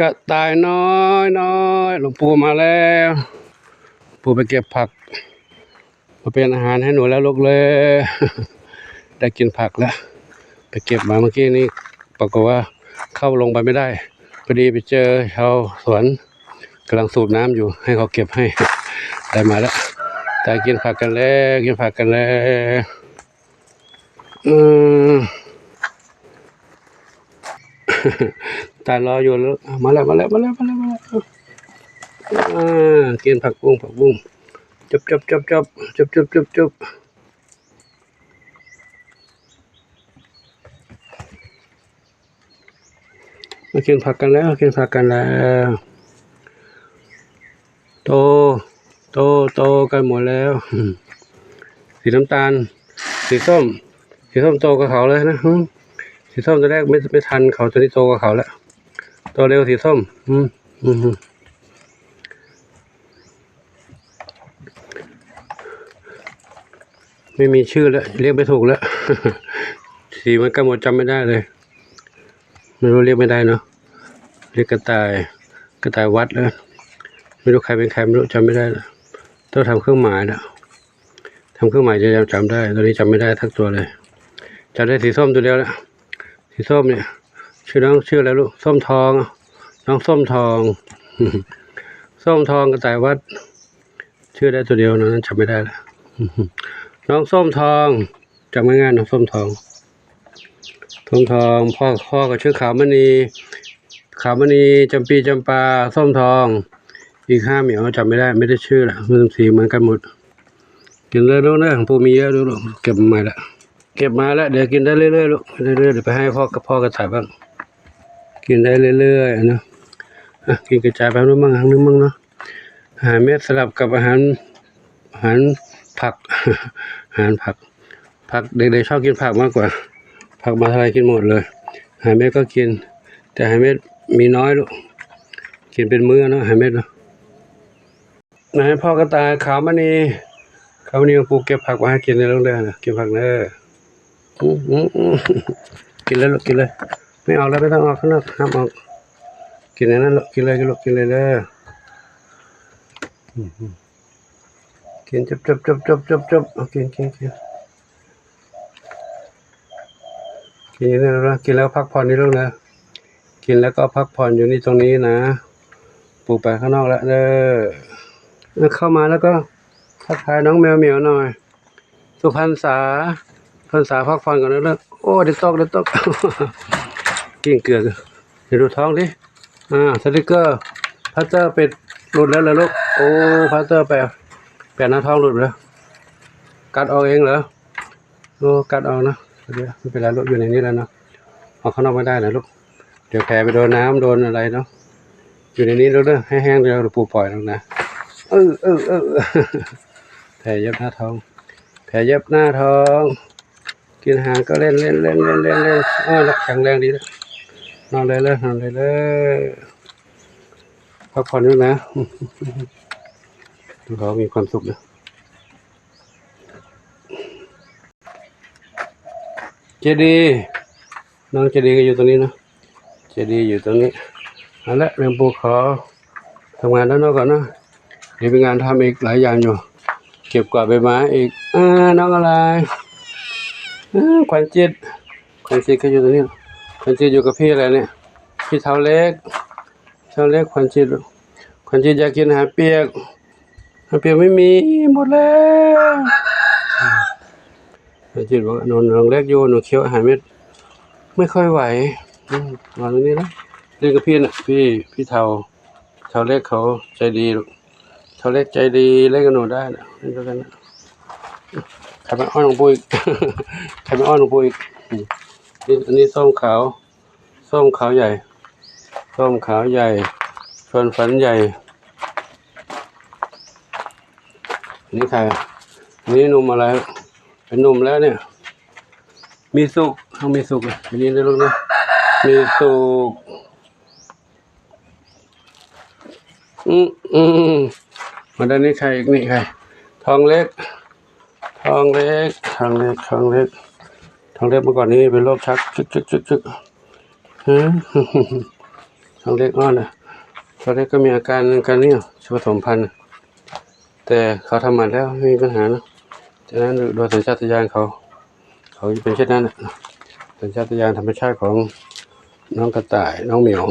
กระต่ายน้อยน้อยหลวงปู่มาแล้วปู่ไปเก็บผักมาเป็นอาหารให้หนูแล้วลูกเลยได้กินผักแล้วไปเก็บมาเมื่อกี้นี้ปรากฏว่าเข้าลงไปไม่ได้พอดีไปเจอชาวสวนกำลังสูบน้ำอยู่ให้เขาเก็บให้ได้มาแล้วได้กินผักกันแล้วกินผักกันแล้วตายรออยู่แล้วมาแล้วกินผักบุ้งจุบมากินผักกันแล้วโตกันหมดแล้วสีน้ำตาลสีส้มโตกับเขาเลยนะสีส้มตัวแรกไม่ทันเขาตัวนี้โตกับเขาแล้วโตเร็วสีส้มไม่มีชื่อแล้วเรียกไม่ถูกแล้วสีมันก็หมดจำไม่ได้เลยไม่รู้เรียกไม่ได้เนาะเรียกกระต่ายวัดแล้วไม่รู้ใครเป็นใครไม่รู้จำไม่ได้แล้วต้องทำเครื่องหมายแล้วทำเครื่องหมายจะจำได้ตัวนี้จำไม่ได้ทั้งตัวเลยจำได้สีส้มตัวเดียวแล้วสีส้มเนี่ยชื่ออะไรลูกส้มทองน้องส้มทองส้มทองกระต่ายวัดชื่อได้ตัวเดียวนั้นจำไม่ได้แล้วน้องส้มทองจำง่ายๆน้องส้มทองพ่อก็ชื่อขาวมณีจำปาส้มทองอีก5เหมียวจำไม่ได้ชื่อละมันสีเหมือนกันหมดกินเลยลูกนะของปู่มีเยอะลูกเก็บมาแล้วเดี๋ยวกินได้เรื่อยๆลูกเรื่อยๆเดี๋ยวไปให้พ่อกระต่ายบ้างกินได้เรื่อยๆนะกินกระจายไปนึงมั่งเนาะอาหารเม็ดสลับกับอาหารผักผักเด็กๆชอบกินผักมากกว่าผักมาเท่าไรกินหมดเลยอาหารเม็ดก็กินแต่อาหารเม็ดมีน้อยลูกกินเป็นมื้อเนาะอาหารเม็ดเนาะนายพ่อกระต่ายขาวมณีของปู่เก็บผักมาให้กินในโรงเรียนนะกินผักเนอะกินเลยลูกกินเลยไม่ออกแล้วไม่ต้องออกข้างนอกห้ามออกกินในนั้นลูกกินเลยลูกกินเลยเด้อกินจบกินนี่นะกินแล้วพักผ่อนนี่ลูกนะกินแล้วก็พักผ่อนอยู่นี่ตรงนี้นะปู่ไปข้างนอกแล้วเด้อเข้ามาแล้วก็ทักทายน้องแมวเหมียวหน่อยสุพรรณษาพักผ่อนก่อนนะโอ้เด็ดตกกิ้งเกลือเดี๋ยวดูท้องดิสติกเกอร์พัตเตอร์เป็ดหลุดแล้วเหรอลูกโอ้พัตเตอร์แปะหน้าท้องหลุดแล้วกัดออกเองเหรอโอ้กัดออกนะเดี๋ยวไม่เป็นไรลูกอยู่ในนี้แล้วเนาะออกข้างนอกไม่ได้นะลูกเดี๋ยวแผลไปโดนน้ำโดนอะไรเนาะอยู่ในนี้แล้วเด้อให้แห้งเดี๋ยวปู่ปล่อยลงนะแผลเย็บหน้าท้องกินอาหารก็เล่นรักแข็งแรงดีนะนอนเลยพักผ่อนด้วยนะดูเขามีความสุขนะเจดีน้องเจดีก็อยู่ตรงนี้นะเจดีอยู่ตรงนี้เอาละเรื่องปู่ขอทำงานด้านนอกก่อนนะเดี๋ยวมีงานทำอีกหลายอย่างอยู่เก็บกวาดใบไม้อีกน้องอะไรขวัญจิตก็อยู่ตรงนี้ขวัญจิตอยู่กับพี่อะไรเนี่ยพี่เท้าเล็กขวัญจิตอยากกินอาหารเปียกไม่มีหมดแล้วขวัญจิตบอกนอนเล็กอยู่หนูเคี้ยวอาหารเม็ดไม่ค่อยไหวนอนตรงนี้นะเล่นกับพี่น่ะพี่เท้าเล็กเขาใจดีเท้าเล็กใจดีเล่นกับหนูได้นะเล่นด้วยกันนะใครไม่อ้อนหลวงปู่อีกอันนี้ส้มขาวใหญ่ชวนฝันใหญ่นี่ใครนี่หนุ่มอะไรเป็นหนุ่มแล้วเนี่ยมีสุขอันนี้ได้ลูกนะมีสุขมาด้านนี้ใครอีกนี่ใครทองเล็กเมื่อก่อนนี้เป็นโรคชักชึกท น้องเล็กอ้อนนะน้องเล็กก็มีอาการนี้ผสมพันธุ์แต่เขาทำหมันแล้วไม่มีปัญหานะฉะนั้นโดยสัญชาตญาณเขาเป็นเช่นนั้นสัญชาตญาณธรรมชาติของน้องกระต่ายน้องเหมียว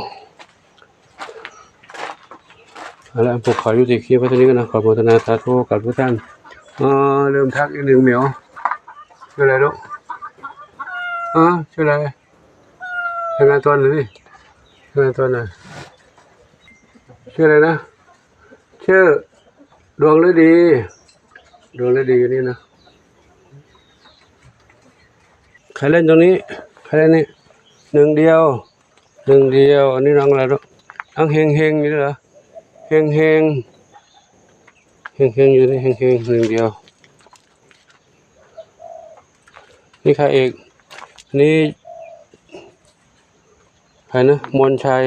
เอาละผมขอยุติคลิปไว้เท่านี้กันนะขอโมทนาสาธุกับทุกท่านเริ่มทักอีกหนึ่งเหมียวชื่ออะไรลูกชื่ออะไรรายงานตัวหน่อยสิรายงานตัวหน่อยชื่ออะไรนะชื่อดวงฤดีอยู่นี่นะใครเล่นตรงนี้ใครเล่นนี่หนึ่งเดียวอันนี้น้องอะไรลูกน้องเฮงนี่เหรอเฮงอยู่นี่เฮงหนึ่งเดียวนี่ใครเอกนี่ใครนะมนชัย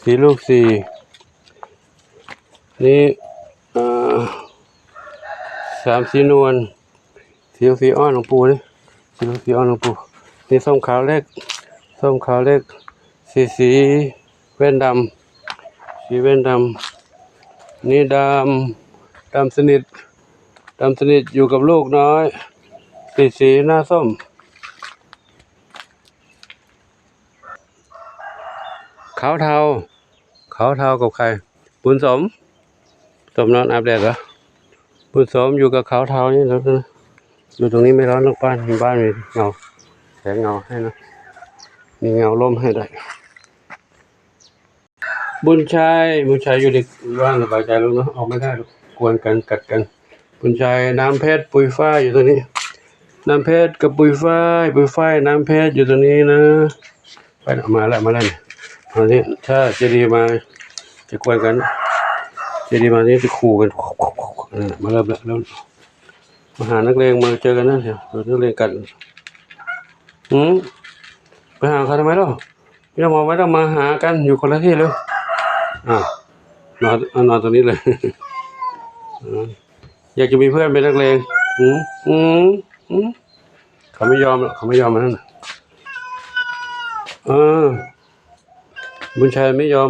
สีลูกสี่นี่สามสีนวลสีอ้อนของปู่นี่สีอ้อนของปู่นี่ส้มขาวเล็กสีแว่นดำนี่ดำสนิทอยู่กับลูกน้อยสีหน้าส้มขาวเทากับใครบุญสมนอนอาบแดดเหรอบุญสมอยู่กับขาวเทานี่แล้วนะอยู่ตรงนี้ไม่ร้อนลูกบ้านมีเงาแสงเงาให้นะมีเงาล่มให้ได้บุญชัยอยู่ในว่างสบายใจลูกเนาะออกไม่ได้ลูกกวนกันกัดกันบุญชัยน้ำเพชรปุยฝ้ายอยู่ตรงนี้น้ำเพชรกับปุยฝ้ายน้ำเพชรอยู่ตรงนี้นะไปมาแล้วเนี่ยตอนนี้ถ้าเจดีมาจะกวนกันเจดีมานี้จะขู่กันมาเริ่มแล้วมาหานักเลงมาเจอกันนะเดี๋ยวนักเลงกันไปหาเขาทำไมล่ะไม่ต้องมาหากันอยู่คนละที่เลยนอนตรงนี้เลยอยากจะมีเพื่อนเป็นนักเลงเขาไม่ยอมมันนั่นบุญชัยไม่ยอม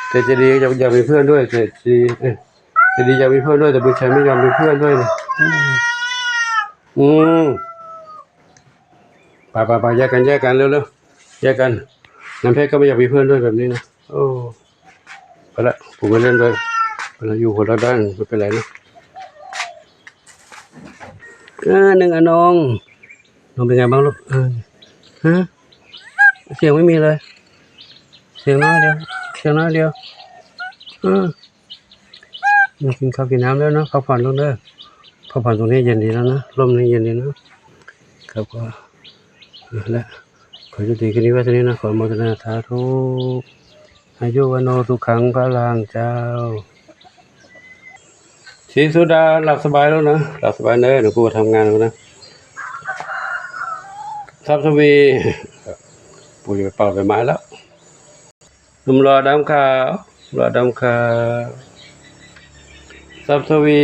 แต่เจดีอยากมีเพื่อนด้วยแต่เจดีอยากมีเพื่อนด้วยแต่บุญชัยไม่ยอมมีเพื่อนด้วยเลยไปแยกกันเร็วแยกกันน้ำเพชรก็ไม่อยากมีเพื่อนด้วยแบบนี้นะโอ้ไปละผมไม่เล่นด้วยเราอยู่คนละด้านไม่เป็นไรนะหนึ่งน้องเป็นไงบ้างลูกเสียงไม่มีเลยเสียงน้อยเดียวกินข้าวกินน้ำแล้วนะพักผ่อนลงเด้อพักผ่อนตรงนี้เย็นดีแล้วนะลมนี้เย็นดีนะครับก็และขอจุติกันนี้ไว้ตรงนี้นะขอโมทนาสาธุอายุวโนสุขังพระลังเจ้าศรีสุดาหลับสบายแล้วนะหลับสบายเนอะเดี๋ยวกูทำงานแล้วนะทรัพย์ทวีปู่จะไปเป่าใบไม้แล้วหนุ่มรอดำขาวทรัพย์ทวี